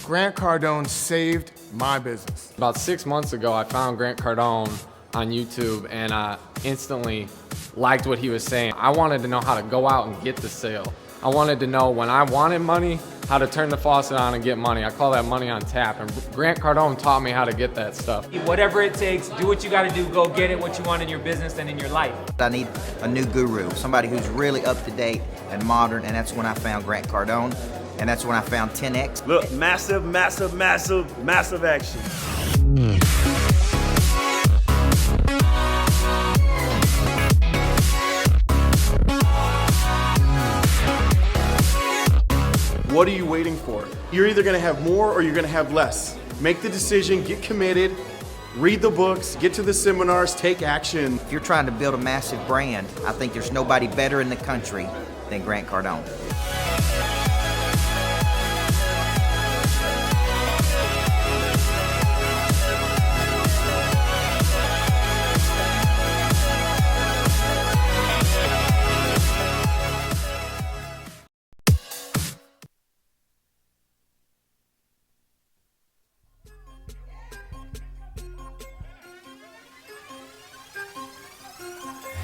Grant Cardone saved my business. About 6 months ago, I found Grant Cardone on YouTube and I instantly liked what he was saying. I wanted to know how to go out and get the sale. I wanted to know when I wanted money, how to turn the faucet on and get money. I call that money on tap, and Grant Cardone taught me how to get that stuff. Whatever it takes, do what you gotta do, go get it, what you want in your business and in your life. I need a new guru, somebody who's really up to date and modern, and that's when I found Grant Cardone, and that's when I found 10X. Look, massive, massive, massive, massive action. What are you waiting for? You're either gonna have more or you're gonna have less. Make the decision, get committed, read the books, get to the seminars, take action. If you're trying to build a massive brand, I think there's nobody better in the country than Grant Cardone.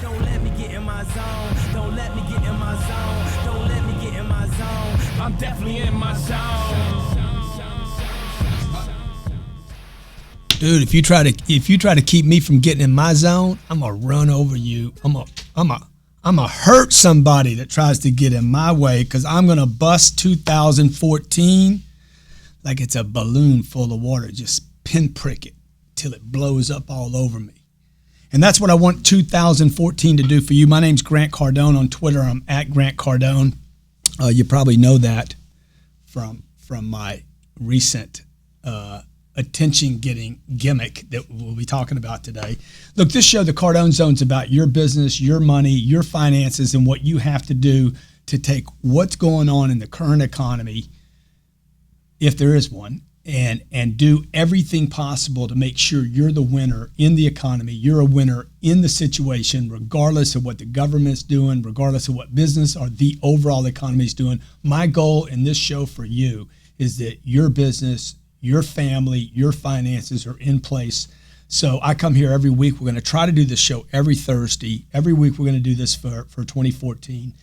Don't let me get in my zone. Don't let me get in my zone. Don't let me get in my zone. I'm definitely in my zone. Dude, if you try to keep me from getting in my zone, I'm gonna run over you. I'm gonna hurt somebody that tries to get in my way, because I'm gonna bust 2014 like it's a balloon full of water. Just pinprick it till it blows up all over me. And that's what I want 2014 to do for you. My name's Grant Cardone on Twitter. I'm at Grant Cardone. You probably know that from my recent attention-getting gimmick that we'll be talking about today. Look, this show, the Cardone Zone, is about your business, your money, your finances, and what you have to do to take what's going on in the current economy, if there is one, and do everything possible to make sure you're the winner in the economy. You're a winner in the situation, regardless of what the government's doing, regardless of what business or the overall economy is doing. My goal in this show for you is that your business, your family, your finances are in place. So I come here every week. We're going to try to do this show every Thursday. Every week we're going to do this for 2014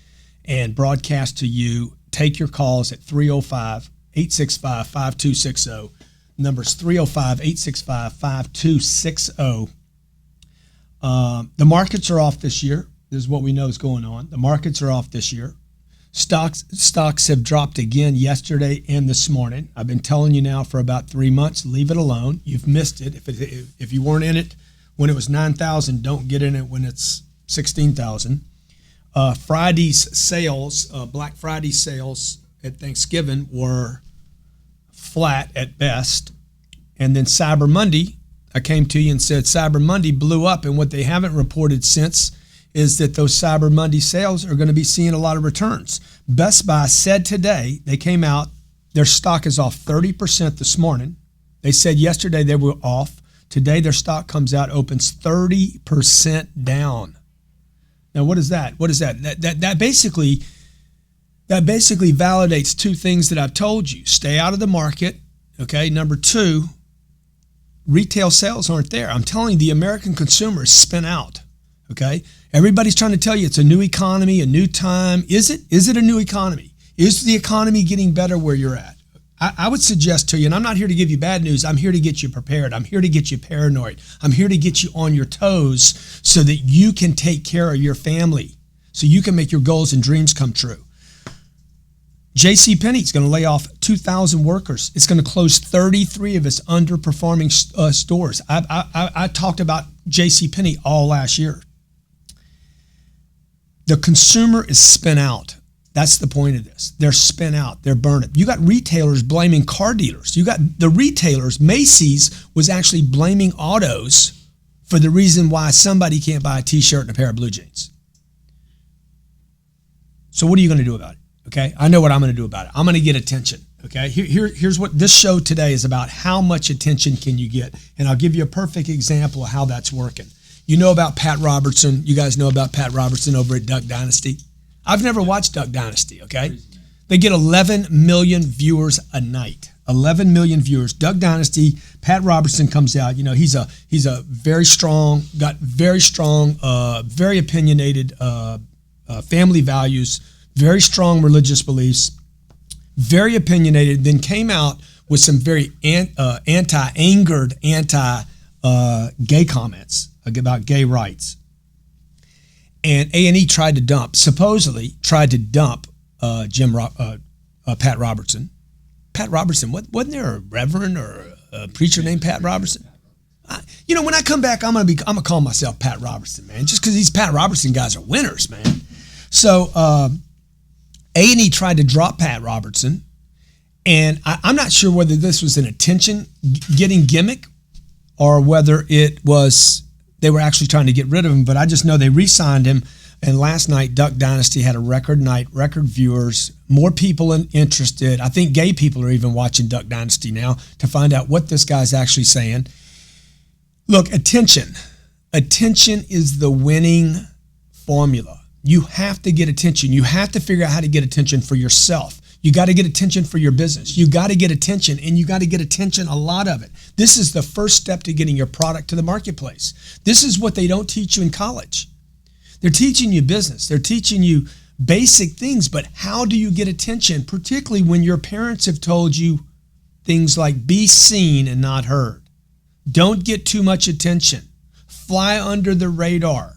and broadcast to you. Take your calls at 305-865-5260. Number's 305-865-5260. The markets are off this year. This is what we know is going on. The markets are off this year. Stocks have dropped again yesterday and this morning. I've been telling you now for about 3 months, leave it alone. You've missed it. If you weren't in it when it was 9,000, don't get in it when it's 16,000. Friday's sales, Black Friday sales at Thanksgiving were flat at best. And then Cyber Monday, I came to you and said Cyber Monday blew up, and what they haven't reported since is that those Cyber Monday sales are going to be seeing a lot of returns. Best Buy said today, they came out, their stock is off 30% this morning. They said yesterday they were off. Today their stock comes out, opens 30% down. Now what is that? What is that? That basically validates two things that I've told you. Stay out of the market, okay? Number two, retail sales aren't there. I'm telling you, the American consumer is spent out, okay? Everybody's trying to tell you it's a new economy, a new time. Is it? Is it a new economy? Is the economy getting better where you're at? I would suggest to you, and I'm not here to give you bad news, I'm here to get you prepared. I'm here to get you paranoid. I'm here to get you on your toes so that you can take care of your family, so you can make your goals and dreams come true. JCPenney is going to lay off 2,000 workers. It's going to close 33 of its underperforming stores. I talked about JCPenney all last year. The consumer is spent out. That's the point of this. They're spent out. They're burning. You got retailers blaming car dealers. You got the retailers. Macy's was actually blaming autos for the reason why somebody can't buy a T-shirt and a pair of blue jeans. So what are you going to do about it? Okay, I know what I'm going to do about it. I'm going to get attention. Okay, here's what this show today is about. How much attention can you get? And I'll give you a perfect example of how that's working. You know about Pat Robertson. You guys know about Pat Robertson over at Duck Dynasty. I've never watched Duck Dynasty, okay? They get 11 million viewers a night. 11 million viewers. Duck Dynasty. Pat Robertson comes out. You know, he's a very strong, very opinionated, family values, very strong religious beliefs, very opinionated. Then came out with some very anti-angered, gay comments about gay rights. And A&E supposedly tried to dump Pat Robertson. Pat Robertson, wasn't there a reverend or a preacher named Pat Robertson? You know, when I come back, I'm gonna call myself Pat Robertson, man. Just because these Pat Robertson guys are winners, man. So A&E tried to drop Pat Robertson, and I'm not sure whether this was an attention-getting gimmick or whether it was they were actually trying to get rid of him. But I just know they re-signed him. And last night, Duck Dynasty had a record night, record viewers, more people interested. I think gay people are even watching Duck Dynasty now to find out what this guy's actually saying. Look, attention. Attention is the winning formula. You have to get attention. You have to figure out how to get attention for yourself. You got to get attention for your business. You got to get attention, and you got to get attention, a lot of it. This is the first step to getting your product to the marketplace. This is what they don't teach you in college. They're teaching you business. They're teaching you basic things, but how do you get attention, particularly when your parents have told you things like be seen and not heard? Don't get too much attention. Fly under the radar.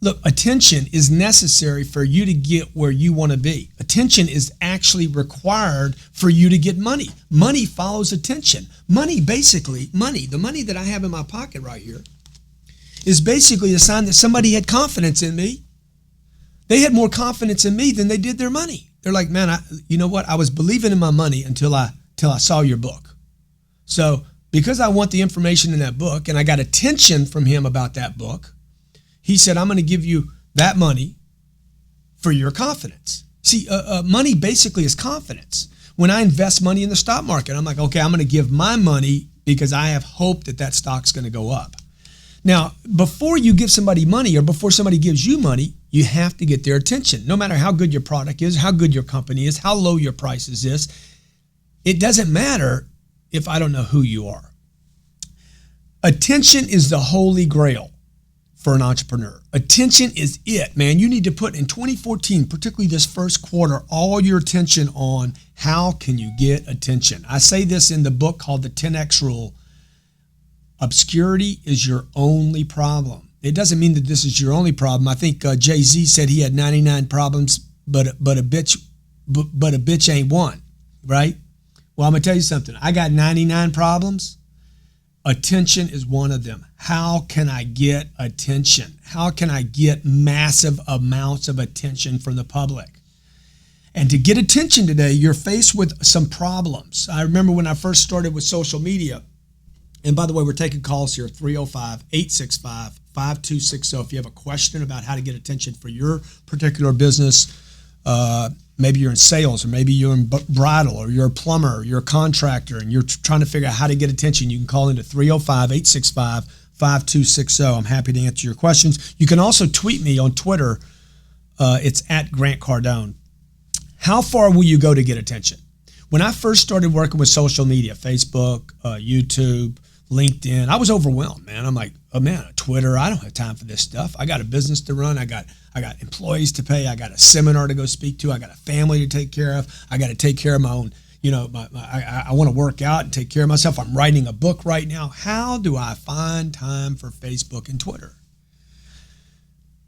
Look, attention is necessary for you to get where you want to be. Attention is actually required for you to get money. Money follows attention. Money, the money that I have in my pocket right here, is basically a sign that somebody had confidence in me. They had more confidence in me than they did their money. They're like, man, you know what? I was believing in my money until I saw your book. So because I want the information in that book and I got attention from him about that book, he said, I'm going to give you that money for your confidence. See, money basically is confidence. When I invest money in the stock market, I'm like, okay, I'm going to give my money because I have hope that stock's going to go up. Now, before you give somebody money or before somebody gives you money, you have to get their attention. No matter how good your product is, how good your company is, how low your prices is, it doesn't matter if I don't know who you are. Attention is the Holy Grail for an entrepreneur. Attention is it, man. You need to put in 2014, particularly this first quarter, all your attention on how can you get attention. I say this in the book called The 10X Rule. Obscurity is your only problem. It doesn't mean that this is your only problem. I think Jay-Z said he had 99 problems, but a bitch ain't one, right? Well, I'm gonna tell you something. I got 99 problems. Attention is one of them. How can I get attention? How can I get massive amounts of attention from the public? And to get attention today, you're faced with some problems. I remember when I first started with social media, and by the way, we're taking calls here, 305-865-5260. If you have a question about how to get attention for your particular business, maybe you're in sales, or maybe you're in bridal, or you're a plumber, or you're a contractor, and you're trying to figure out how to get attention, you can call into 305-865-5260. I'm happy to answer your questions. You can also tweet me on Twitter. It's at Grant Cardone. How far will you go to get attention? When I first started working with social media, Facebook, YouTube, LinkedIn, I was overwhelmed, man. I'm like, oh man, Twitter, I don't have time for this stuff. I got a business to run. I got employees to pay. I got a seminar to go speak to. I got a family to take care of. I got to take care of my own, I want to work out and take care of myself. I'm writing a book right now. How do I find time for Facebook and Twitter?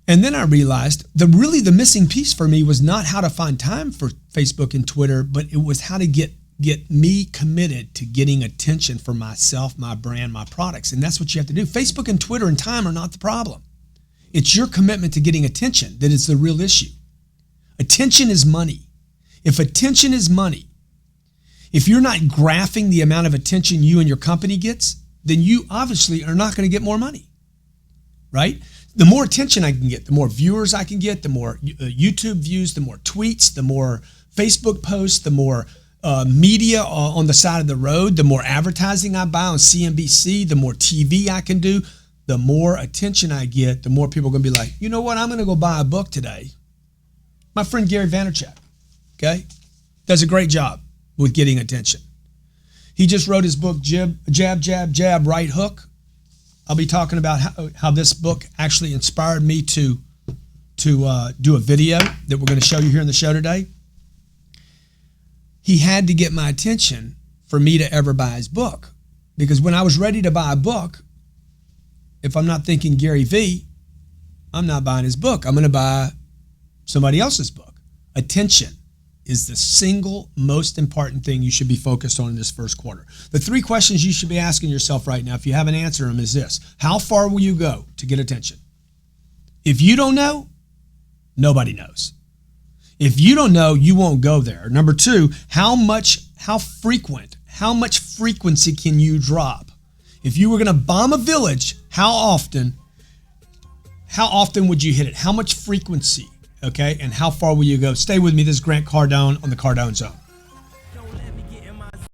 And then I realized the missing piece for me was not how to find time for Facebook and Twitter, but it was how to get me committed to getting attention for myself, my brand, my products. And that's what you have to do. Facebook and Twitter and time are not the problem. It's your commitment to getting attention that is the real issue. Attention is money. If attention is money, if you're not graphing the amount of attention you and your company gets, then you obviously are not going to get more money, right? The more attention I can get, the more viewers I can get, the more YouTube views, the more tweets, the more Facebook posts, the more media on the side of the road, the more advertising I buy on CNBC, the more TV I can do, the more attention I get, the more people are going to be like, you know what, I'm going to go buy a book today. My friend Gary Vaynerchuk, okay, does a great job. with getting attention. He just wrote his book, Jab, Jab, Jab, Right Hook. I'll be talking about how this book actually inspired me to do a video that we're going to show you here in the show today. He had to get my attention for me to ever buy his book. Because when I was ready to buy a book, if I'm not thinking Gary V, I'm not buying his book. I'm going to buy somebody else's book. Attention is the single most important thing you should be focused on in this first quarter. The 3 questions you should be asking yourself right now, if you haven't answered them, is this. How far will you go to get attention? If you don't know, nobody knows. If you don't know, you won't go there. Number 2, how much frequency can you drop? If you were going to bomb a village, how often would you hit it? How much frequency? Okay, and how far will you go? Stay with me. This is Grant Cardone on the Cardone Zone. Don't let me get in my zone.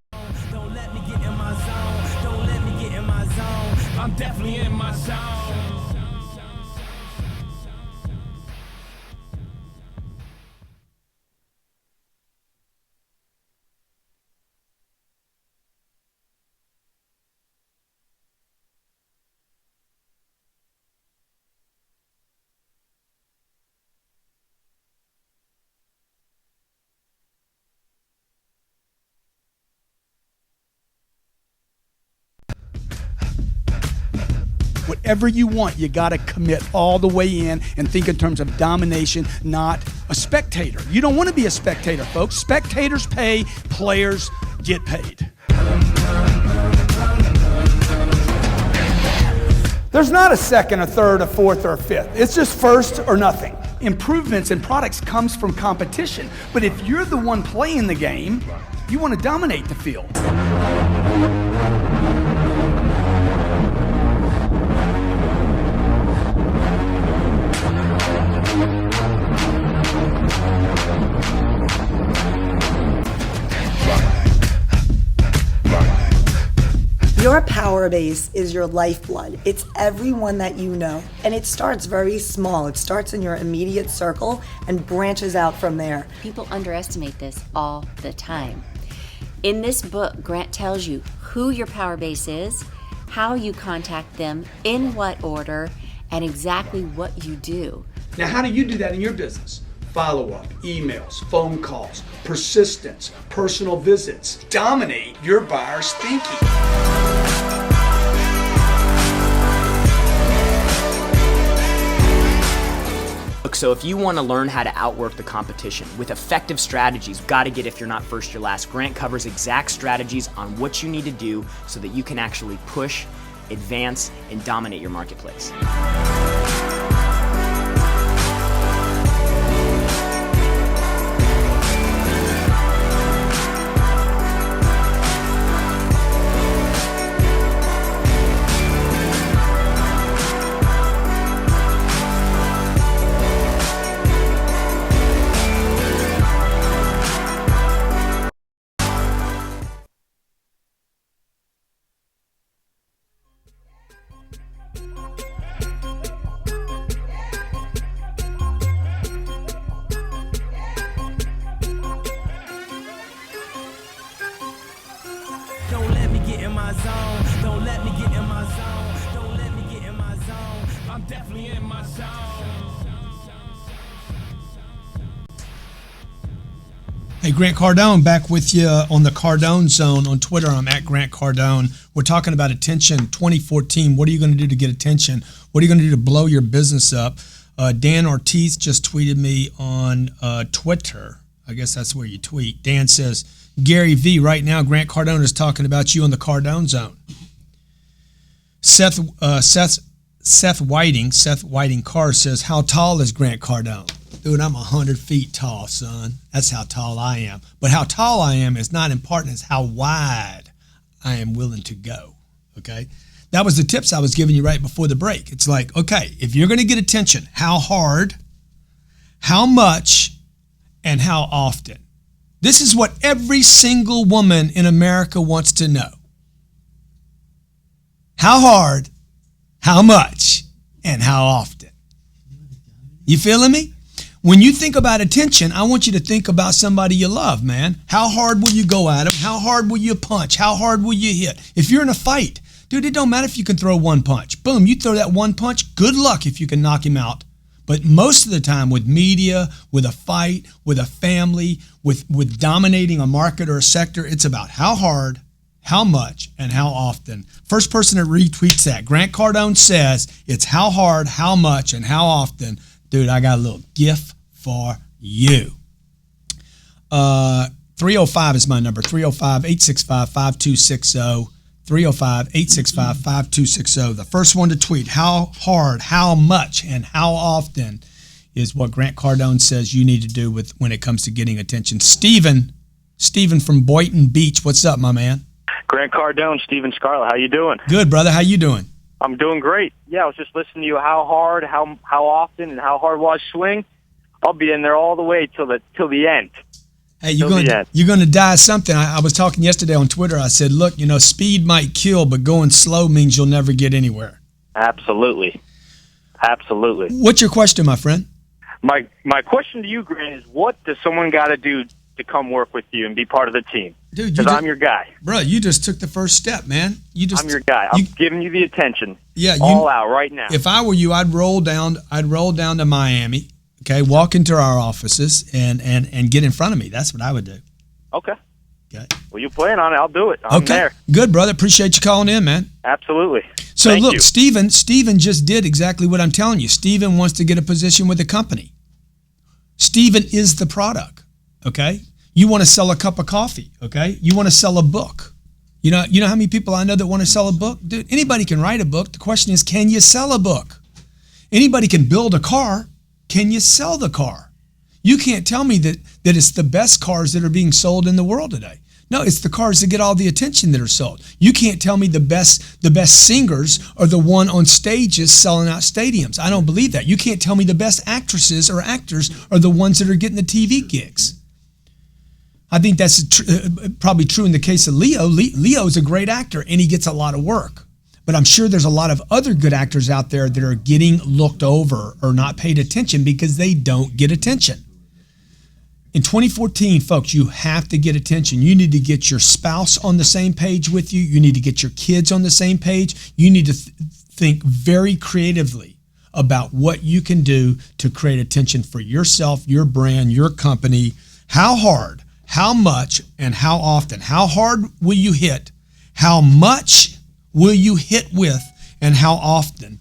Don't let me get in my zone. Don't let me get in my zone. I'm definitely in my zone. Whatever you want, you got to commit all the way in and think in terms of domination, not a spectator. You don't want to be a spectator, folks. Spectators pay, players get paid. There's not a second, a third, a fourth, or a fifth. It's just first or nothing. Improvements in products comes from competition. But if you're the one playing the game, you want to dominate the field. Your power base is your lifeblood. It's everyone that you know. And it starts very small. It starts in your immediate circle and branches out from there. People underestimate this all the time. In this book, Grant tells you who your power base is, how you contact them, in what order, and exactly what you do. Now, how do you do that in your business? Follow-up, emails, phone calls, persistence, personal visits. Dominate your buyer's thinking. So if you want to learn how to outwork the competition with effective strategies, got to get If You're Not First, You're Last. Grant covers exact strategies on what you need to do so that you can actually push, advance, and dominate your marketplace. Don't let me get in my zone. Don't let me get in my zone. Don't let me get in my zone. I'm definitely in my zone. Hey, Grant Cardone back with you on the Cardone Zone on Twitter. I'm at Grant Cardone. We're talking about attention 2014. What are you going to do to get attention? What are you going to do to blow your business up? Dan Ortiz just tweeted me on Twitter. I guess that's where you tweet. Dan says, Gary V, right now Grant Cardone is talking about you on the Cardone Zone. Seth Whiting Carr says, how tall is Grant Cardone? Dude, I'm 100 feet tall, son. That's how tall I am. But how tall I am is not important. It's how wide I am willing to go, okay? That was the tips I was giving you right before the break. It's like, okay, if you're going to get attention, how hard, how much, and how often? This is what every single woman in America wants to know. How hard, how much, and how often? You feeling me? When you think about attention, I want you to think about somebody you love, man. How hard will you go at them? How hard will you punch? How hard will you hit? If you're in a fight, dude, it don't matter if you can throw one punch. Boom, you throw that one punch, good luck if you can knock him out. But most of the time with media, with a fight, with a family, with dominating a market or a sector, it's about how hard, how much, and how often. First person that retweets that, Grant Cardone says, it's how hard, how much, and how often. Dude, I got a little gift for you. 305 is my number, 305-865-5260. 305-865-5260. The first one to tweet, how hard, how much, and how often is what Grant Cardone says you need to do when it comes to getting attention. Steven from Boynton Beach, what's up, my man? Grant Cardone, Steven Scarlett, how you doing? Good, brother. How you doing? I'm doing great. Yeah, I was just listening to you. How hard, how often, and how hard will I swing? I'll be in there all the way till the end. Hey, you're going to die something. I was talking yesterday on Twitter. I said, look, speed might kill, but going slow means you'll never get anywhere. Absolutely. What's your question, my friend? My question to you, Grant, is what does someone got to do to come work with you and be part of the team? Dude, because I'm your guy. Bro, you just took the first step, man. I'm your guy. I'm giving you the attention. Yeah, all out right now. If I were you, I'd roll down to Miami. Okay, walk into our offices and get in front of me. That's what I would do. Okay. Well, you plan on it. I'll do it. I'm there. Good, brother. Appreciate you calling in, man. Absolutely. So look, Steven just did exactly what I'm telling you. Steven wants to get a position with the company. Steven is the product, okay? You want to sell a cup of coffee, okay? You want to sell a book. You know how many people I know that want to sell a book? Dude, anybody can write a book. The question is, can you sell a book? Anybody can build a car. Can you sell the car? You can't tell me that it's the best cars that are being sold in the world today. No, it's the cars that get all the attention that are sold. You can't tell me the best singers are the one on stages selling out stadiums. I don't believe that. You can't tell me the best actresses or actors are the ones that are getting the TV gigs. I think that's probably true in the case of Leo. Leo's a great actor and he gets a lot of work. But I'm sure there's a lot of other good actors out there that are getting looked over or not paid attention because they don't get attention. In 2014, folks, you have to get attention. You need to get your spouse on the same page with you. You need to get your kids on the same page. You need to think very creatively about what you can do to create attention for yourself, your brand, your company. How hard, how much, and how often? How hard will you hit? How much will you hit with, and how often?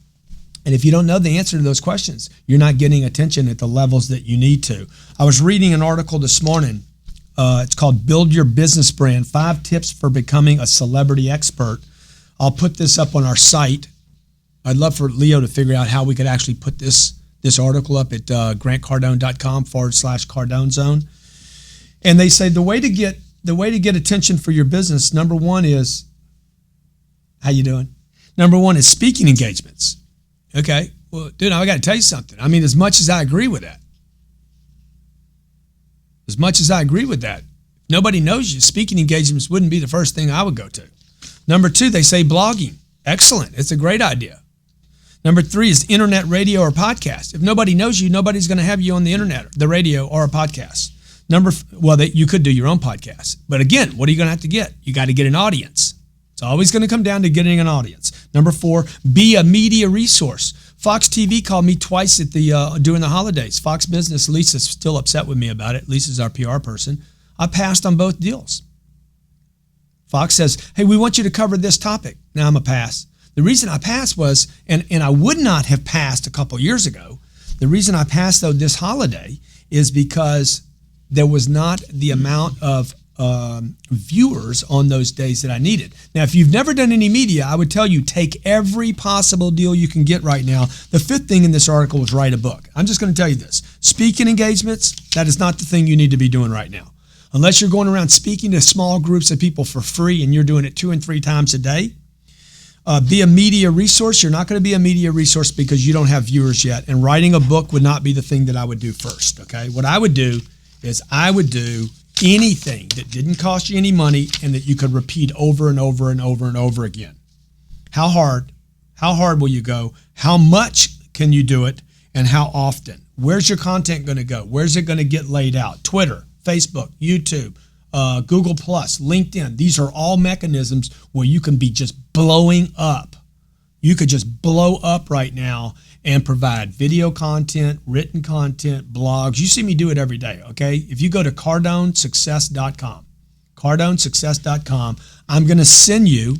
And if you don't know the answer to those questions, you're not getting attention at the levels that you need to. I was reading an article this morning. It's called Build Your Business Brand, 5 Tips for Becoming a Celebrity Expert. I'll put this up on our site. I'd love for Leo to figure out how we could actually put this article up at grantcardone.com/Cardone Zone. And they say the way to get attention for your business, number one is, how you doing? Number one is speaking engagements. Okay, well, dude, I got to tell you something. I mean, as much as I agree with that, if nobody knows you, speaking engagements wouldn't be the first thing I would go to. Number 2, they say blogging. Excellent. It's a great idea. Number 3 is internet, radio, or podcast. If nobody knows you, nobody's going to have you on the internet, the radio, or a podcast. You could do your own podcast. But again, what are you going to have to get? You got to get an audience. It's always going to come down to getting an audience. Number 4, be a media resource. Fox TV called me twice during the holidays. Fox Business, Lisa's still upset with me about it. Lisa's our PR person. I passed on both deals. Fox says, hey, we want you to cover this topic. Now I'm a pass. The reason I passed was, and I would not have passed a couple years ago, the reason I passed though this holiday is because there was not the amount of viewers on those days that I needed. Now, if you've never done any media, I would tell you take every possible deal you can get right now. The 5th thing in this article was write a book. I'm just going to tell you this. Speaking engagements, that is not the thing you need to be doing right now. Unless you're going around speaking to small groups of people for free and you're doing it 2 and 3 times a day. Be a media resource. You're not going to be a media resource because you don't have viewers yet. And writing a book would not be the thing that I would do first, okay? What I would do is I would do anything that didn't cost you any money and that you could repeat over and over and over and over again. How hard will you go? How much can you do it? and how often? Where's your content going to go? Where's it going to get laid out? Twitter, Facebook, YouTube, Google Plus, LinkedIn. These are all mechanisms where you can be just blowing up. You could just blow up right now and provide video content, written content, blogs. You see me do it every day, okay? If you go to cardonesuccess.com, cardonesuccess.com, I'm going to send you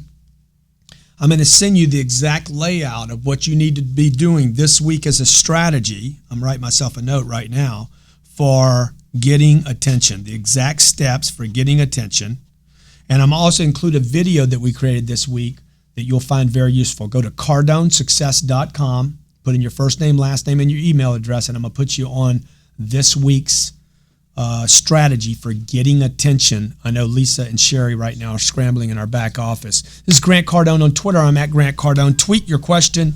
the exact layout of what you need to be doing this week as a strategy. I'm writing myself a note right now for getting attention, the exact steps for getting attention. And I'm also include a video that we created this week that you'll find very useful. Go to cardonesuccess.com, put in your first name, last name, and your email address, and I'm going to put you on this week's strategy for getting attention. I know Lisa and Sherry right now are scrambling in our back office. This is Grant Cardone on Twitter. I'm at Grant Cardone. Tweet your question. You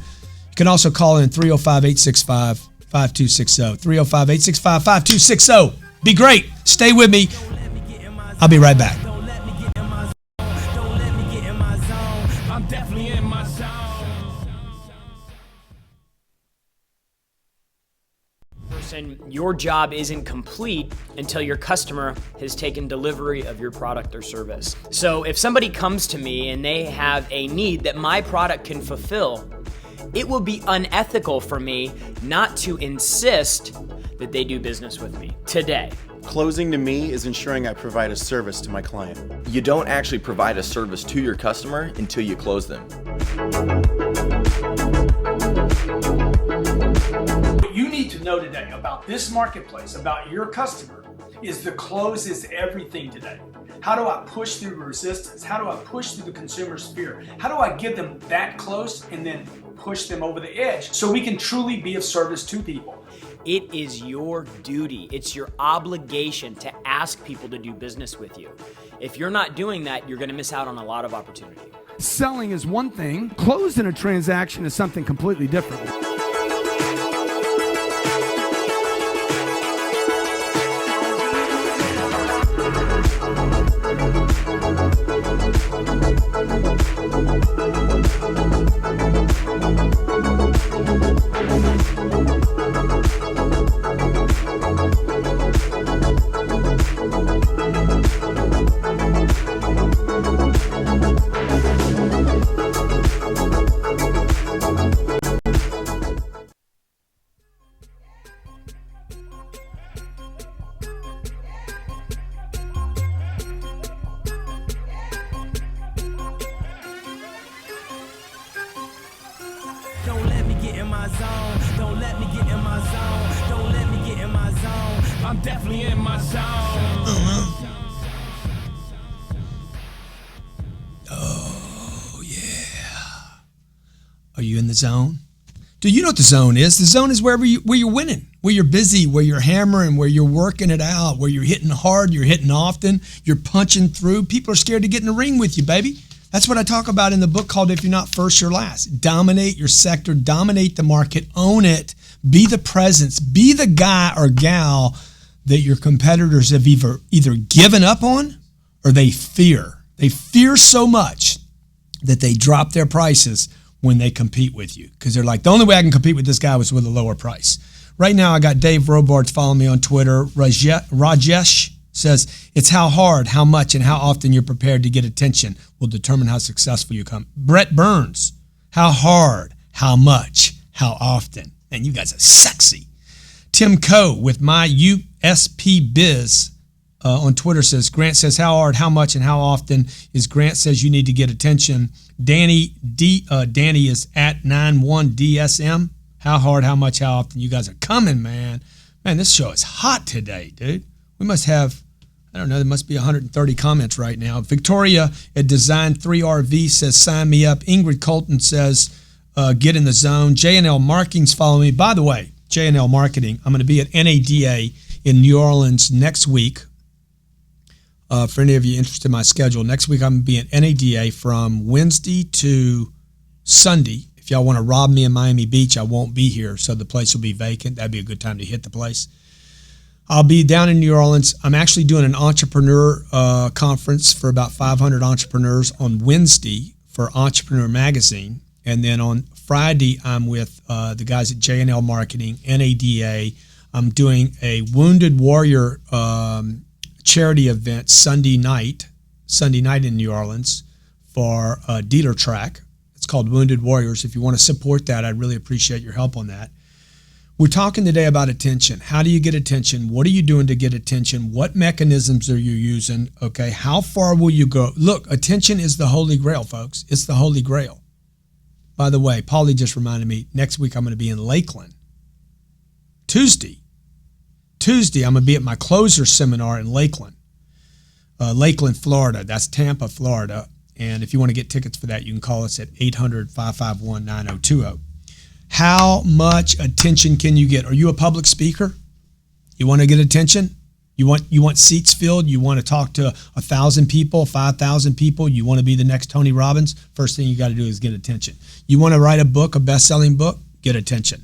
can also call in 305-865-5260. 305-865-5260. Be great. Stay with me. I'll be right back. I'm definitely in my zone. Your job isn't complete until your customer has taken delivery of your product or service. So if somebody comes to me and they have a need that my product can fulfill, it will be unethical for me not to insist that they do business with me today. Closing to me is ensuring I provide a service to my client. You don't actually provide a service to your customer until you close them. What you need to know today about this marketplace, about your customer, is the close is everything today. How do I push through resistance? How do I push through the consumer's fear? How do I get them that close and then push them over the edge so we can truly be of service to people? It is your duty, it's your obligation to ask people to do business with you. If you're not doing that, you're going to miss out on a lot of opportunity. Selling is one thing, closing a transaction is something completely different. Don't let me get in my zone. Don't let me get in my zone. Don't let me get in my zone. I'm definitely in my zone. Oh, yeah. Are you in the zone? Do you know what the zone is? The zone is where you're winning, where you're busy, where you're hammering, where you're working it out, where you're hitting hard, you're hitting often, you're punching through. People are scared to get in the ring with you, baby. That's what I talk about in the book called If You're Not First, You're Last. Dominate your sector, dominate the market, own it, be the presence, be the guy or gal that your competitors have either given up on or they fear. They fear so much that they drop their prices when they compete with you because they're like, the only way I can compete with this guy was with a lower price. Right now, I got Dave Robards following me on Twitter. Rajesh says, it's how hard, how much, and how often you're prepared to get attention will determine how successful you come. Brett Burns, how hard, how much, how often. And you guys are sexy. Tim Coe with my USP Biz on Twitter says, Grant says, how hard, how much, and how often is Grant says you need to get attention. Danny is at 91DSM. How hard, how much, how often. You guys are coming, man. Man, this show is hot today, dude. We must have, I don't know, there must be 130 comments right now. Victoria at Design 3RV says, sign me up. Ingrid Colton says, get in the zone. J&L Marketing's following me. By the way, J&L Marketing, I'm going to be at NADA in New Orleans next week. For any of you interested in my schedule, next week I'm going to be at NADA from Wednesday to Sunday. If y'all want to rob me in Miami Beach, I won't be here, so the place will be vacant. That'd be a good time to hit the place. I'll be down in New Orleans. I'm actually doing an entrepreneur conference for about 500 entrepreneurs on Wednesday for Entrepreneur Magazine. And then on Friday, I'm with the guys at J&L Marketing, NADA. I'm doing a Wounded Warrior charity event Sunday night in New Orleans for Dealer Track. It's called Wounded Warriors. If you want to support that, I'd really appreciate your help on that. We're talking today about attention. How do you get attention? What are you doing to get attention? What mechanisms are you using? Okay, how far will you go? Look, attention is the Holy Grail, folks. It's the Holy Grail. By the way, Paulie just reminded me, next week I'm going to be in Lakeland. Tuesday, I'm going to be at my closer seminar in Lakeland, Florida. That's Tampa, Florida. And if you want to get tickets for that, you can call us at 800-551-9020. How much attention can you get? Are you a public speaker? You want to get attention? You want seats filled? You want to talk to 1,000 people, 5,000 people? You want to be the next Tony Robbins? First thing you got to do is get attention. You want to write a book, a best-selling book? Get attention.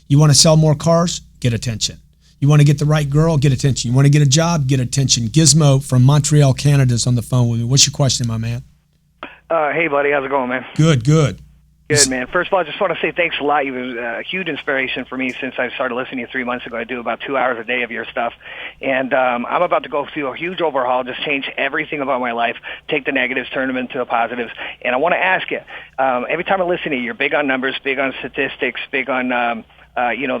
You want to sell more cars? Get attention. You want to get the right girl? Get attention. You want to get a job? Get attention. Gizmo from Montreal, Canada is on the phone with me. What's your question, my man? Hey, buddy. How's it going, man? Good. Good, man. First of all, I just want to say thanks a lot. You've been a huge inspiration for me since I started listening to you 3 months ago. I do about 2 hours a day of your stuff. And I'm about to go through a huge overhaul, just change everything about my life, take the negatives, turn them into the positives. And I want to ask you, every time I listen to you, you're big on numbers, big on statistics, big on the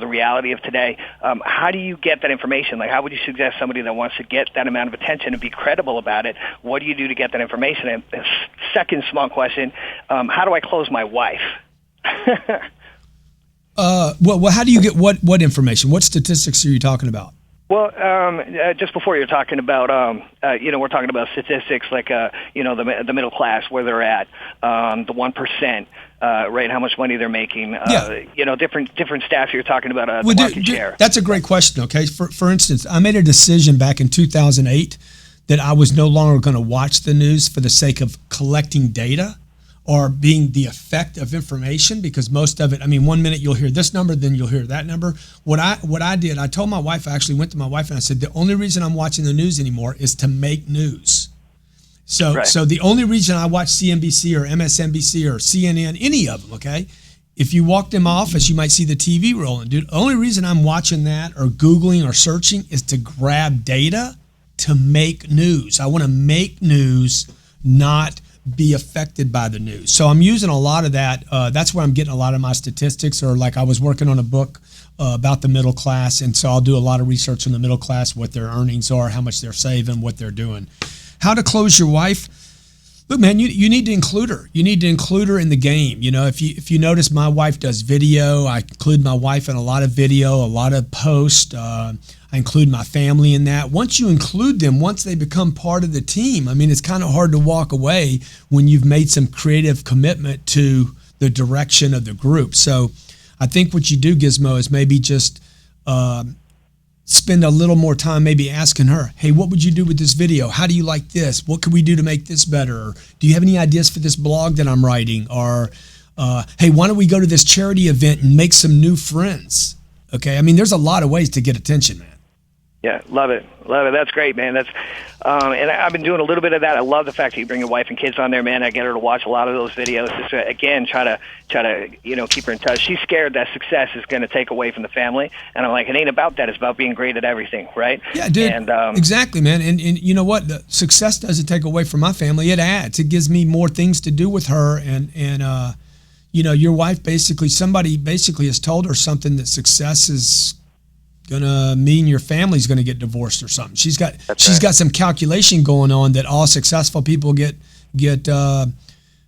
reality of today. How do you get that information? Like, how would you suggest somebody that wants to get that amount of attention and be credible about it? What do you do to get that information? And the second small question, how do I close my wife? Well, how do you get what information? What statistics are you talking about? Well, just before you're talking about, we're talking about statistics like, the middle class, where they're at, the 1%, right? How much money they're making, different stats you're talking about, the market share. That's a great question. Okay. For instance, I made a decision back in 2008 that I was no longer going to watch the news for the sake of collecting data or being the effect of information, because most of it, 1 minute you'll hear this number, then you'll hear that number. What I did, I told my wife, I actually went to my wife and I said, the only reason I'm watching the news anymore is to make news. So the only reason I watch CNBC or MSNBC or CNN, any of them, okay? If you walked in my office, you might see the TV rolling, dude. The only reason I'm watching that or Googling or searching is to grab data to make news. I want to make news, not be affected by the news. So I'm using a lot of that. That's where I'm getting a lot of my statistics, or like I was working on a book about the middle class. And so I'll do a lot of research on the middle class, what their earnings are, how much they're saving, what they're doing. How to close your wife. Look, man, you need to include her. You need to include her in the game. If you notice, my wife does video. I include my wife in a lot of video, a lot of posts. I include my family in that. Once you include them, once they become part of the team, it's kind of hard to walk away when you've made some creative commitment to the direction of the group. So I think what you do, Gizmo, is maybe just spend a little more time maybe asking her, hey, what would you do with this video? How do you like this? What could we do to make this better? Or do you have any ideas for this blog that I'm writing? Or, hey, why don't we go to this charity event and make some new friends? Okay, there's a lot of ways to get attention, man. Yeah, love it. That's great, man. That's and I've been doing a little bit of that. I love the fact that you bring your wife and kids on there, man. I get her to watch a lot of those videos. Just again, try to keep her in touch. She's scared that success is going to take away from the family, and I'm like, it ain't about that. It's about being great at everything, right? Yeah, dude. And, exactly, man. And you know what? The success doesn't take away from my family. It adds. It gives me more things to do with her. And your wife somebody has told her something that success is gonna mean your family's gonna get divorced or something. She's got some calculation going on that all successful people get a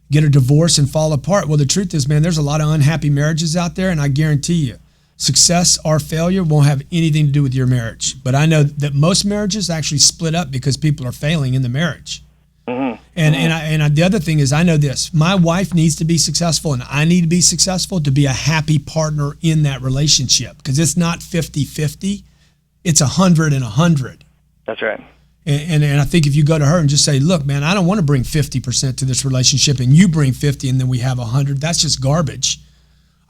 divorce and fall apart. Well, the truth is, man, there's a lot of unhappy marriages out there, and I guarantee you, success or failure won't have anything to do with your marriage. But I know that most marriages actually split up because people are failing in the marriage. Mm-hmm. And the other thing is, I know this. My wife needs to be successful, and I need to be successful to be a happy partner in that relationship, because it's not 50-50. It's 100 and 100. That's right. And I think if you go to her and just say, look, man, I don't want to bring 50% to this relationship, and you bring 50, and then we have 100. That's just garbage.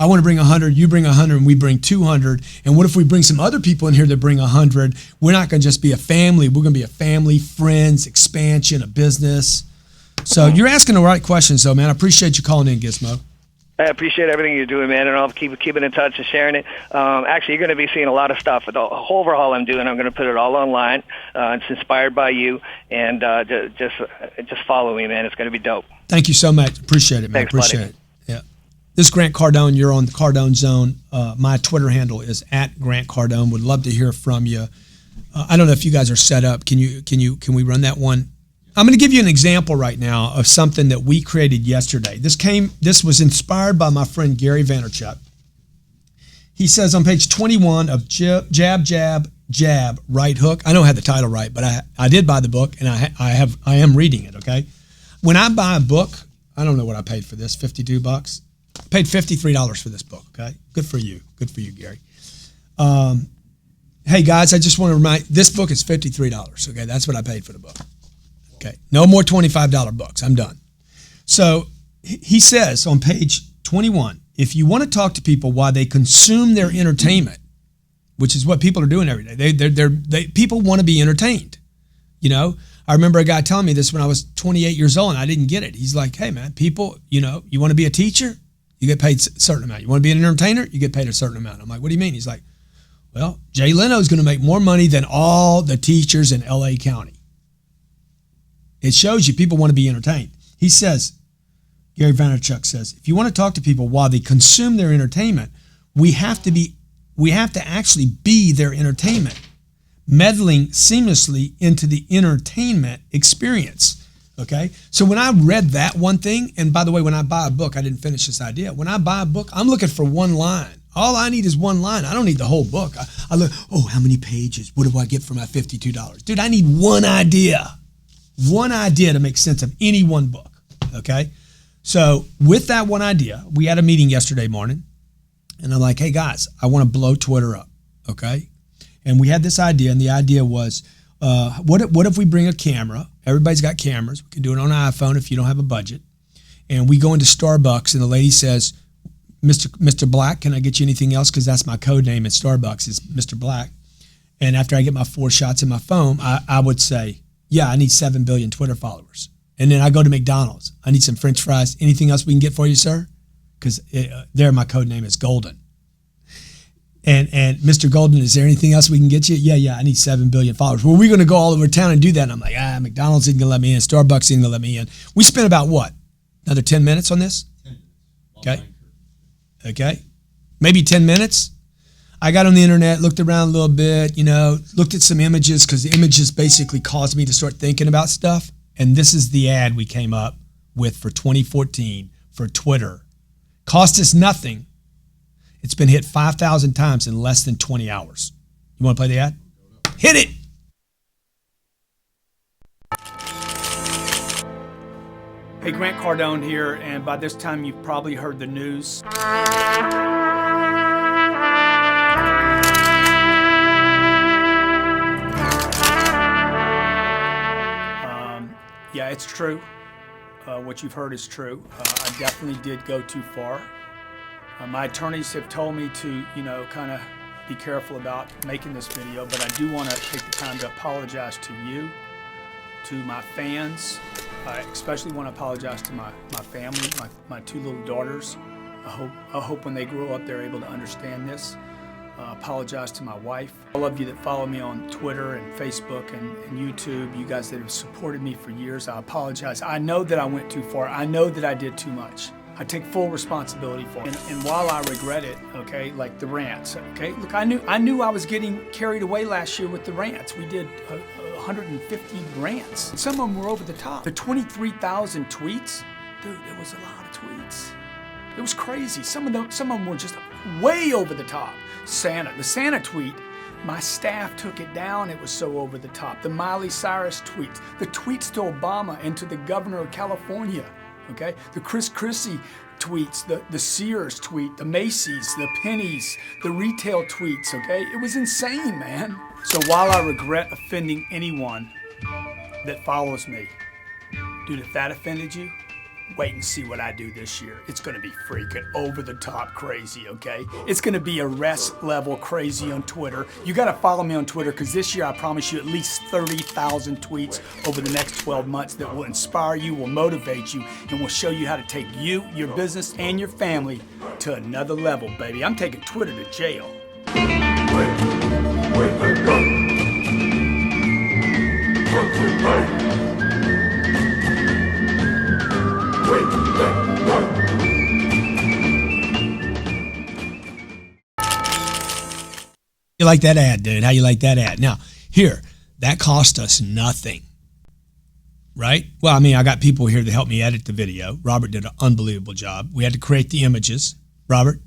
I want to bring 100, you bring 100, and we bring 200. And what if we bring some other people in here that bring 100? We're not going to just be a family. We're going to be a family, friends, expansion, a business. So you're asking the right questions, though, man. I appreciate you calling in, Gizmo. I appreciate everything you're doing, man, and I'll keep keeping in touch and sharing it. Actually, you're going to be seeing a lot of stuff. The whole overhaul I'm doing, I'm going to put it all online. It's inspired by you, and just follow me, man. It's going to be dope. Thank you so much. Appreciate it, man. Thanks, buddy. Appreciate it. Yeah. This is Grant Cardone. You're on the Cardone Zone. My Twitter handle is @GrantCardone. Would love to hear from you. I don't know if you guys are set up. Can we run that one? I'm going to give you an example right now of something that we created yesterday. This was inspired by my friend Gary Vaynerchuk. He says on page 21 of Jab, Jab, Jab, Right Hook. I don't have the title right, but I did buy the book, and I am reading it. Okay, when I buy a book, I don't know what I paid for this. $52. I paid $53 for this book. Okay, good for you. Good for you, Gary. Hey guys, I just want to remind. This book is $53. Okay, that's what I paid for the book. Okay, no more $25 books. I'm done. So he says on page 21, if you want to talk to people while they consume their entertainment, which is what people are doing every day, people want to be entertained. You know, I remember a guy telling me this when I was 28 years old and I didn't get it. He's like, hey man, people, you want to be a teacher, you get paid a certain amount. You want to be an entertainer, you get paid a certain amount. I'm like, what do you mean? He's like, well, Jay Leno's going to make more money than all the teachers in LA County. It shows you people want to be entertained. He says, Gary Vaynerchuk says, if you want to talk to people while they consume their entertainment, we have to actually be their entertainment, meddling seamlessly into the entertainment experience. Okay? So when I read that one thing, and by the way, when I buy a book, I didn't finish this idea. When I buy a book, I'm looking for one line. All I need is one line. I don't need the whole book. I look, how many pages? What do I get for my $52? Dude, I need one idea. One idea to make sense of any one book, okay? So with that one idea, we had a meeting yesterday morning, and I'm like, hey guys, I want to blow Twitter up, okay? And we had this idea, and the idea was, what if we bring a camera? Everybody's got cameras. We can do it on an iPhone if you don't have a budget. And we go into Starbucks, and the lady says, Mr. Black, can I get you anything else? Because that's my code name at Starbucks is Mr. Black. And after I get my 4 shots in my phone, I would say, yeah, I need 7 billion Twitter followers. And then I go to McDonald's. I need some French fries. Anything else we can get for you, sir? Because there my code name is Golden. And Mr. Golden, is there anything else we can get you? Yeah, I need 7 billion followers. Well, we're going to go all over town and do that. And I'm like, McDonald's isn't going to let me in. Starbucks isn't going to let me in. We spent about what? Another 10 minutes on this? Okay. Maybe 10 minutes. I got on the internet, looked around a little bit, looked at some images because the images basically caused me to start thinking about stuff. And this is the ad we came up with for 2014 for Twitter. Cost us nothing. It's been hit 5,000 times in less than 20 hours. You want to play the ad? Hit it. Hey, Grant Cardone here, and by this time you've probably heard the news. Yeah, it's true. What you've heard is true. I definitely did go too far. My attorneys have told me to, kind of be careful about making this video, but I do want to take the time to apologize to you, to my fans. I especially want to apologize to my family, my 2 little daughters. I hope when they grow up they're able to understand this. Apologize to my wife. All of you that follow me on Twitter and Facebook and YouTube, you guys that have supported me for years, I apologize. I know that I went too far. I know that I did too much. I take full responsibility for it. And while I regret it, okay, like the rants, okay, look, I knew I was getting carried away last year with the rants. We did 150 rants. Some of them were over the top. The 23,000 tweets, dude, it was a lot of tweets. It was crazy. Some of them were just way over the top. The Santa tweet, my staff took it down. It was so over the top. The Miley Cyrus tweets, the tweets to Obama and to the governor of California, okay? The Chris Christie tweets, the Sears tweet, the Macy's, the Pennies, the retail tweets, okay? It was insane, man. So while I regret offending anyone that follows me, dude, if that offended you, wait and see what I do this year. It's going to be freaking over the top crazy, okay? It's going to be arrest level crazy on Twitter. You got to follow me on Twitter because this year I promise you at least 30,000 tweets over the next 12 months that will inspire you, will motivate you, and will show you how to take you, your business, and your family to another level, baby. I'm taking Twitter to jail. You like that ad, dude? How you like that ad? Now, here, that cost us nothing, right? Well, I mean, I got people here to help me edit the video. Robert did an unbelievable job. We had to create the images. Robert,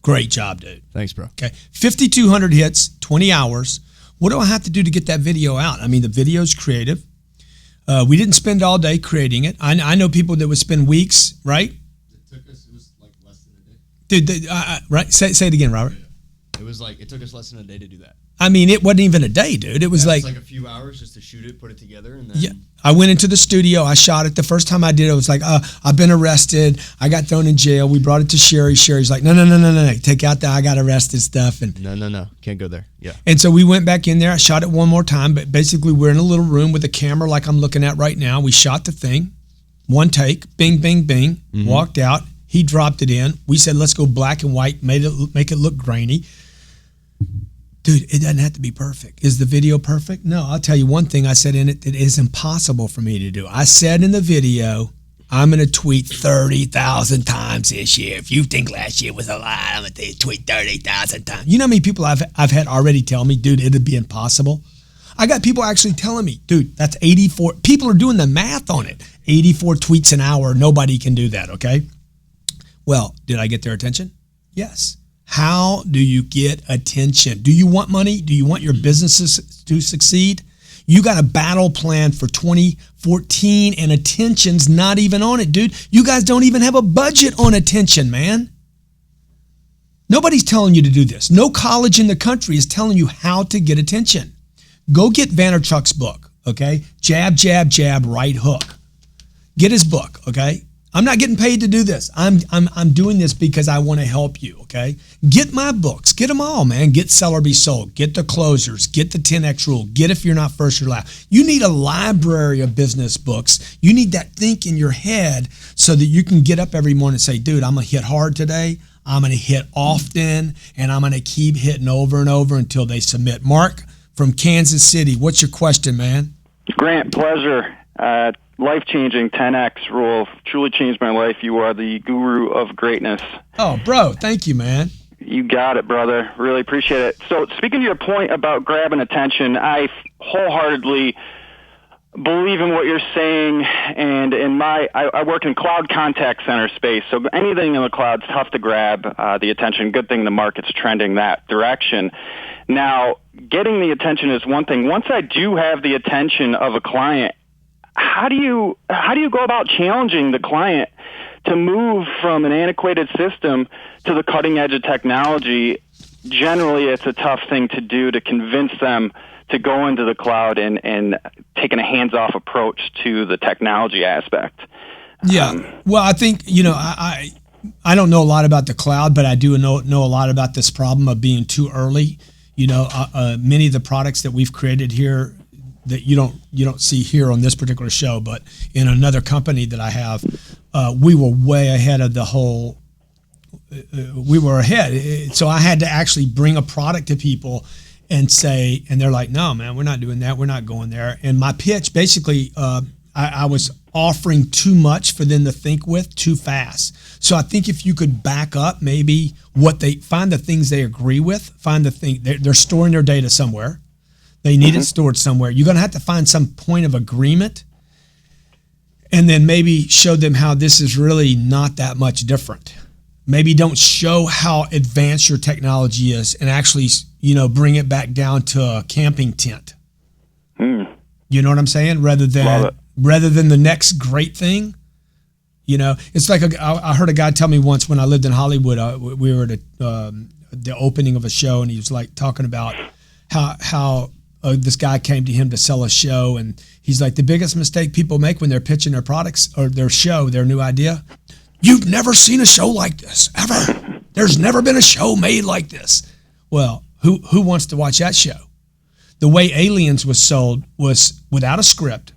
great job, dude. Thanks, bro. Okay, 5,200 hits, 20 hours. What do I have to do to get that video out? I mean, the video's creative. We didn't spend all day creating it. I know people that would spend weeks, right? It was like less than a day. Dude, right? Say it again, Robert. It took us less than a day to do that. I mean, it wasn't even a day, dude. It was like a few hours just to shoot it, put it together, and then. Yeah, I went into the studio. I shot it. The first time I did it, was like, I've been arrested. I got thrown in jail. We brought it to Sherry. Sherry's like, no. Take out the I got arrested stuff. And no. Can't go there. Yeah. And so we went back in there. I shot it one more time. But basically, we're in a little room with a camera like I'm looking at right now. We shot the thing. One take. Bing, bing, bing. Mm-hmm. Walked out. He dropped it in. We said, let's go black and white. Make it look grainy. Dude, it doesn't have to be perfect. Is the video perfect? No, I'll tell you one thing I said in it that is impossible for me to do. I said in the video, I'm going to tweet 30,000 times this year. If you think last year was a lie, I'm going to tweet 30,000 times. You know how many people I've had already tell me, dude, it'd be impossible? I got people actually telling me, dude, that's 84. People are doing the math on it. 84 tweets an hour. Nobody can do that, okay? Well, did I get their attention? Yes. How do you get attention? Do you want money? Do you want your businesses to succeed? You got a battle plan for 2014 and attention's not even on it, dude. You guys don't even have a budget on attention, man. Nobody's telling you to do this. No college in the country is telling you how to get attention. Go get Vaynerchuk's book, okay? Jab, jab, jab, right hook. Get his book, okay? I'm not getting paid to do this. I'm doing this because I want to help you, okay? Get my books. Get them all, man. Get Sell or Be Sold. Get the closers. Get the 10X rule. Get If You're Not First, You're Last. You need a library of business books. You need that think in your head so that you can get up every morning and say, dude, I'm going to hit hard today. I'm going to hit often, and I'm going to keep hitting over and over until they submit. Mark from Kansas City, what's your question, man? Grant, pleasure. Life-changing 10X rule truly changed my life. You are the guru of greatness. Oh, bro, thank you, man. You got it, brother. Really appreciate it. So speaking to your point about grabbing attention, I wholeheartedly believe in what you're saying, and I work in cloud contact center space, so anything in the cloud's tough to grab the attention. Good thing the market's trending that direction. Now, getting the attention is one thing. Once I do have the attention of a client, how do you go about challenging the client to move from an antiquated system to the cutting edge of technology? Generally, it's a tough thing to do to convince them to go into the cloud and taking a hands-off approach to the technology aspect. Yeah. Well, I think, I don't know a lot about the cloud, but I do know a lot about this problem of being too early. Many of the products that we've created here that you don't see here on this particular show, but in another company that I have, we were way ahead of the whole. We were ahead, so I had to actually bring a product to people and say, and they're like, "No, man, we're not doing that. We're not going there." And my pitch, basically, I was offering too much for them to think with too fast. So I think if you could back up, maybe find the things they agree with, find the thing they're storing their data somewhere. They need it stored somewhere. You're going to have to find some point of agreement and then maybe show them how this is really not that much different. Maybe don't show how advanced your technology is and actually, bring it back down to a camping tent. You know what I'm saying? Rather than the next great thing. It's like I heard a guy tell me once when I lived in Hollywood, we were at the opening of a show, and he was like talking about how this guy came to him to sell a show, and he's like, the biggest mistake people make when they're pitching their products or their show, their new idea, you've never seen a show like this, ever. There's never been a show made like this. Well, who wants to watch that show? The way Aliens was sold was without a script,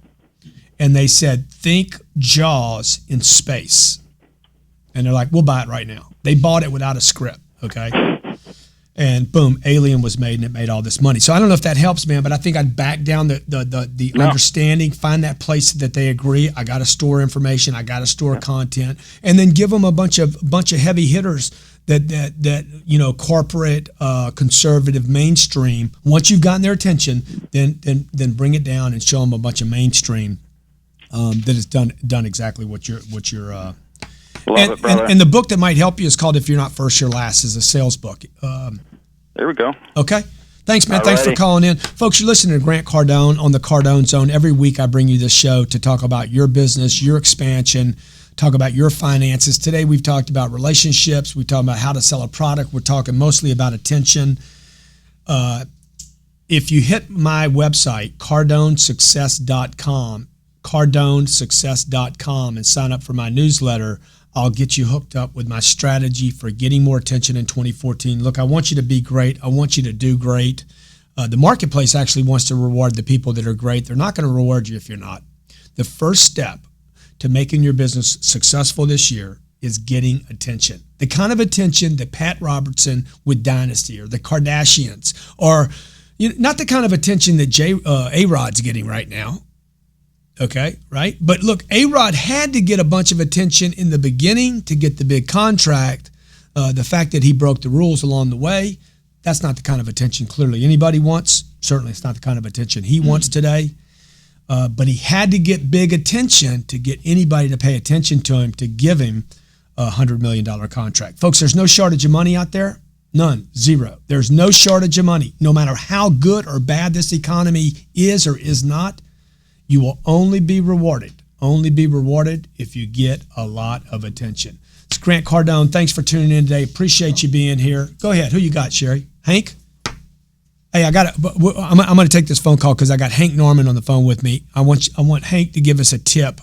and they said, think Jaws in space. And they're like, we'll buy it right now. They bought it without a script, okay? And boom, Alien was made, and it made all this money. So I don't know if that helps, man, but I think I'd back down the understanding, find that place that they agree. I got to store information, I got to store content, and then give them a bunch of heavy hitters that you know, corporate, conservative, mainstream. Once you've gotten their attention, then bring it down and show them a bunch of mainstream that has done exactly what you're. And the book that might help you is called "If You're Not First, You're Last." Is a sales book. There we go. Okay. Thanks, man. Thanks for calling in. Folks, you're listening to Grant Cardone on the Cardone Zone. Every week I bring you this show to talk about your business, your expansion, talk about your finances. Today we've talked about relationships. We talked about how to sell a product. We're talking mostly about attention. If you hit my website, cardonesuccess.com, cardonesuccess.com, and sign up for my newsletter, I'll get you hooked up with my strategy for getting more attention in 2014. Look, I want you to be great. I want you to do great. The marketplace actually wants to reward the people that are great. They're not going to reward you if you're not. The first step to making your business successful this year is getting attention. The kind of attention that Pat Robertson with Dynasty or the Kardashians, or not the kind of attention that A-Rod's getting right now. Okay, right? But look, A-Rod had to get a bunch of attention in the beginning to get the big contract. The fact that he broke the rules along the way, that's not the kind of attention clearly anybody wants. Certainly it's not the kind of attention he wants today. But he had to get big attention to get anybody to pay attention to him, to give him a $100 million contract. Folks, there's no shortage of money out there. None. Zero. There's no shortage of money. No matter how good or bad this economy is or is not, you will only be rewarded if you get a lot of attention. It's Grant Cardone. Thanks for tuning in today. Appreciate you being here. Go ahead. Who you got, Sherry? Hank? Hey, I'm going to take this phone call because I got Hank Norman on the phone with me. I want Hank to give us a tip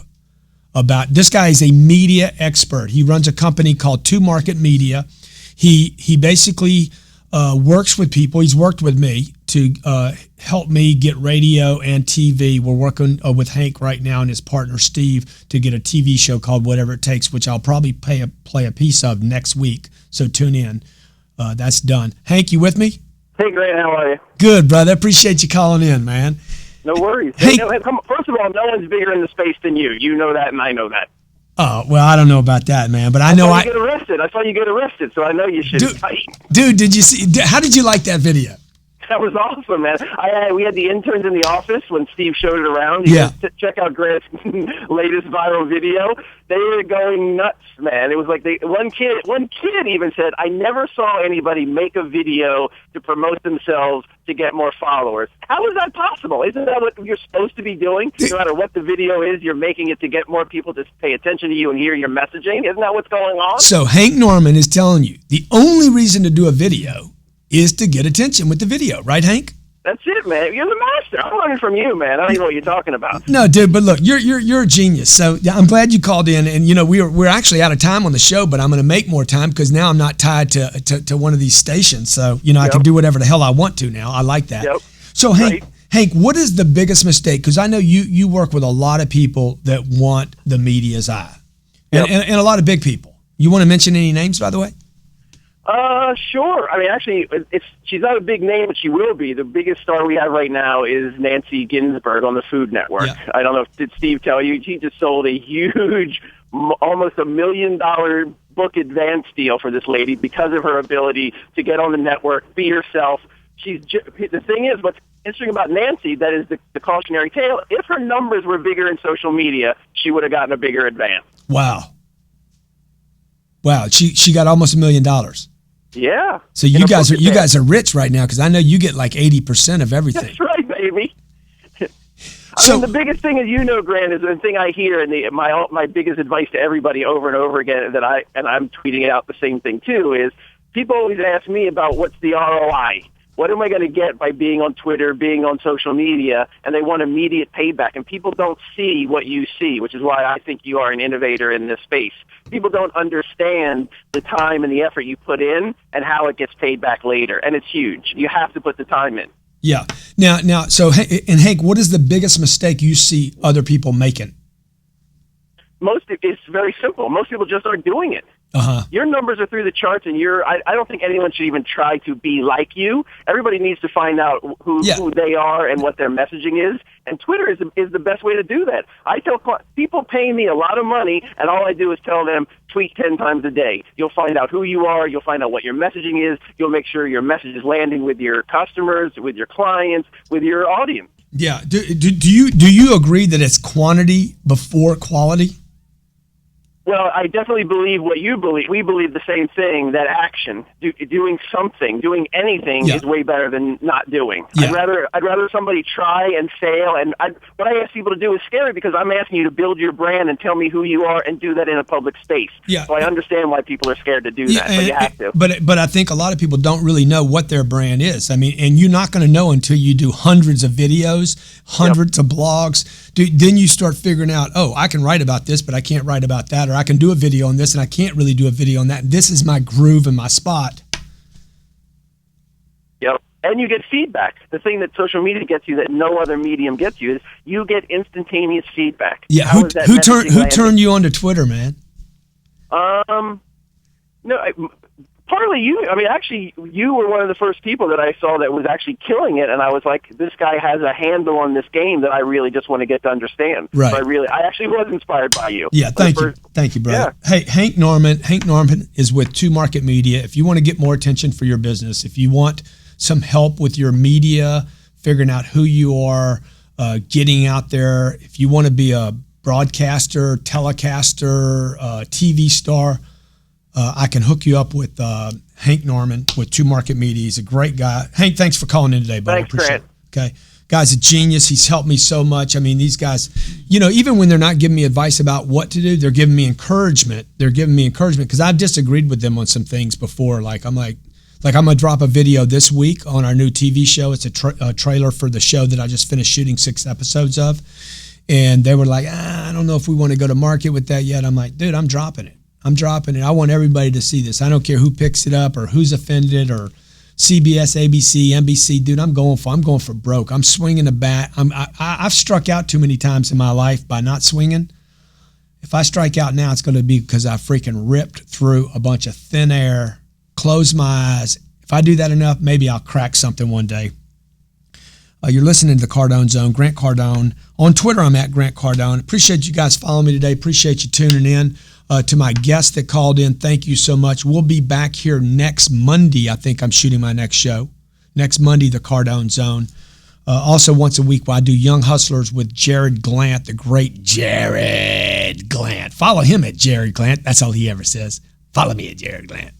about this. Guy is a media expert. He runs a company called Two Market Media. He basically works with people. He's worked with me to help me get radio and TV. We're working with Hank right now and his partner Steve to get a TV show called Whatever It Takes, which I'll probably play a piece of next week. So tune in. That's done. Hank, you with me? Hey, Grant, how are you? Good, brother. Appreciate you calling in, man. No worries. Hey, first of all, no one's bigger in the space than you. You know that, and I know that. Oh, well, I don't know about that, man, but I know I saw you get arrested, so I know you should fight. Dude, did you see? How did you like that video? That was awesome, man. We had the interns in the office when Steve showed it around. Check out Grant's latest viral video. They were going nuts, man. It was like one kid even said, "I never saw anybody make a video to promote themselves to get more followers." How is that possible? Isn't that what you're supposed to be doing? No matter what the video is, you're making it to get more people to pay attention to you and hear your messaging. Isn't that what's going on? So Hank Norman is telling you the only reason to do a video is to get attention with the video, right, Hank? That's it, man. You're the master. I'm learning from you, man. I don't even know what you're talking about. No, dude, but look, you're a genius. So I'm glad you called in, and we're actually out of time on the show, but I'm going to make more time because now I'm not tied to one of these stations. So I can do whatever the hell I want to now. I like that. Yep. So Hank, what is the biggest mistake? Because I know you work with a lot of people that want the media's eye, and a lot of big people. You want to mention any names, by the way? Sure. I mean, actually, she's not a big name, but she will be. The biggest star we have right now is Nancy Ginsburg on the Food Network. Yeah. I don't know, did Steve tell you? She just sold a huge, almost $1 million book advance deal for this lady because of her ability to get on the network, be herself. The thing is, what's interesting about Nancy, that is the cautionary tale, if her numbers were bigger in social media, she would have gotten a bigger advance. Wow, she got almost $1 million. Yeah. So you guys are rich right now because I know you get like 80% of everything. That's right, baby. So the biggest thing, as you know, Grant, is the thing I hear, and my biggest advice to everybody over and over again, and I'm tweeting it out the same thing too, is people always ask me about what's the ROI. What am I going to get by being on Twitter, being on social media? And they want immediate payback. And people don't see what you see, which is why I think you are an innovator in this space. People don't understand the time and the effort you put in and how it gets paid back later. And it's huge. You have to put the time in. Yeah. Now, so, and Hank, what is the biggest mistake you see other people making? It's very simple. Most people just aren't doing it. Uh-huh. Your numbers are through the charts, and I don't think anyone should even try to be like you. Everybody needs to find out who they are and what their messaging is, and Twitter is the best way to do that. I tell people pay me a lot of money, and all I do is tell them, tweet 10 times a day. You'll find out who you are. You'll find out what your messaging is. You'll make sure your message is landing with your customers, with your clients, with your audience. Yeah. Do you agree that it's quantity before quality? Well, I definitely believe what you believe. We believe the same thing, that action, doing something, doing anything is way better than not doing. Yeah. I'd rather somebody try and fail. And what I ask people to do is scary because I'm asking you to build your brand and tell me who you are and do that in a public space. Yeah. So I understand why people are scared to do that, but you have to. But I think a lot of people don't really know what their brand is. I mean, and you're not going to know until you do hundreds of videos, hundreds of blogs. Then you start figuring out, oh, I can write about this, but I can't write about that, or I can do a video on this, and I can't really do a video on that. This is my groove and my spot. Yep. And you get feedback. The thing that social media gets you that no other medium gets you is you get instantaneous feedback. Yeah. Who turned you on to Twitter, man? No, partly you. I mean, actually, you were one of the first people that I saw that was actually killing it, and I was like, this guy has a handle on this game that I really just want to get to understand. Right. So I actually was inspired by you. Yeah, thank you, brother. Yeah. Hey, Hank Norman is with 2 Market Media. If you want to get more attention for your business, if you want some help with your media, figuring out who you are, getting out there, if you want to be a broadcaster, telecaster, TV star, I can hook you up with Hank Norman with 2 Market Media. He's a great guy. Hank, thanks for calling in today, buddy. Thanks, Grant. Okay. Guy's a genius. He's helped me so much. I mean, these guys, even when they're not giving me advice about what to do, they're giving me encouragement. They're giving me encouragement because I've disagreed with them on some things before. I'm going to drop a video this week on our new TV show. It's a trailer for the show that I just finished shooting 6 episodes of. And they were like, I don't know if we want to go to market with that yet. I'm like, dude, I'm dropping it. I want everybody to see this. I don't care who picks it up or who's offended or CBS, ABC, NBC. Dude, I'm going for broke. I'm swinging the bat. I've struck out too many times in my life by not swinging. If I strike out now, it's going to be because I freaking ripped through a bunch of thin air, closed my eyes. If I do that enough, maybe I'll crack something one day. You're listening to the Cardone Zone, Grant Cardone. On Twitter, I'm at Grant Cardone. Appreciate you guys following me today. Appreciate you tuning in. To my guests that called in, thank you so much. We'll be back here next Monday. I think I'm shooting my next show. Next Monday, the Cardone Zone. Also, once a week, I do Young Hustlers with Jared Glant, the great Jared Glant. Follow him at Jared Glant. That's all he ever says. Follow me at Jared Glant.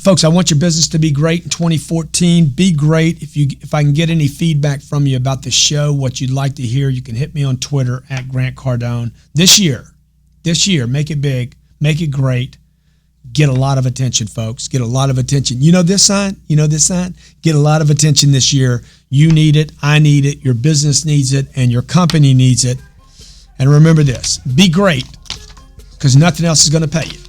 Folks, I want your business to be great in 2014. Be great. If I can get any feedback from you about the show, what you'd like to hear, you can hit me on Twitter at Grant Cardone. This year, make it big, make it great. Get a lot of attention, folks. Get a lot of attention. You know this sign? Get a lot of attention this year. You need it. I need it. Your business needs it. And your company needs it. And remember this. Be great because nothing else is going to pay you.